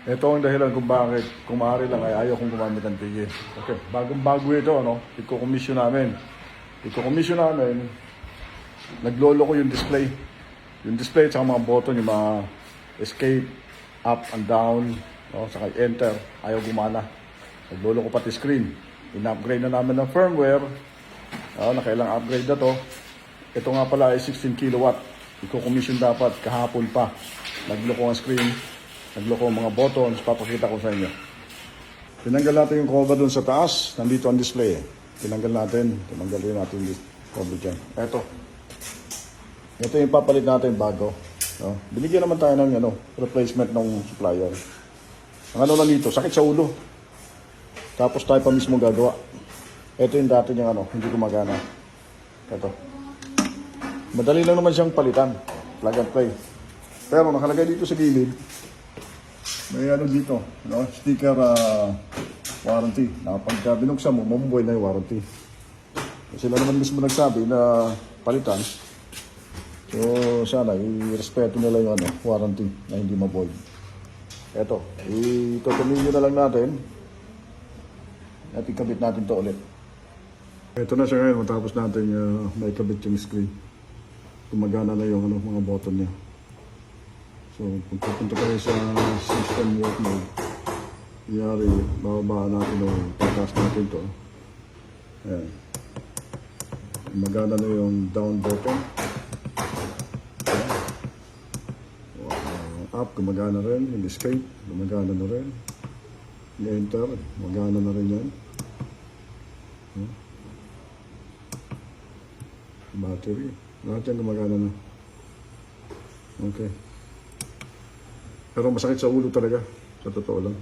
Ito ang dahilan kung bakit, kung maaari lang ay ayaw kong gumamit ng tigil. Okay, bagong-bago ito, ano? Iko-commission namin. Naglolo ko yung display. Yung display at saka mga button, yung mga escape, up and down, no? Saka enter, ayaw gumana. Naglolo ko pati screen. In-upgrade na namin ng firmware. Nakailang upgrade na to. Ito nga pala ay 16 kilowatt. Iko-commission dapat kahapon pa. Nagloko ang screen. Nagloko ang mga buttons, papakita ko sa inyo. Tinanggal natin yung cover dun sa taas. Nandito ang display. Tinanggalin natin yung cover dyan. Ito yung papalit natin bago. No? Binigyan naman tayo ng replacement ng supplier. Ang ano lang dito, sakit sa ulo. Tapos tayo pa mismo gagawa. Ito yung dati niyang hindi gumagana. Ito. Madali lang naman siyang palitan. Plug and play. Pero nakalagay dito sa gilid, may dito, sticker warranty. Pagka binuksan mo, mabubuhay na yung warranty. Sila naman mismo nagsabi na palitan. So, sana i-respeto nila yung warranty na hindi mabuhay. Eto, itutumingin na lang natin at ikabit natin to ulit. Ito na siya ngayon, matapos natin may ikabit yung screen. Gumagana na yung mga button niya. So, kung pupunta kayo sa system work mode, yari, bababa natin o pagkas natin to. Ayan. Magana na yung down button. Up, gumagana rin. Yung escape, gumagana na rin. Yung enter, gumagana na rin yan. Battery, lahat yan gumagana na. Okay. Pero masakit sa ulo talaga, sa totoo lang.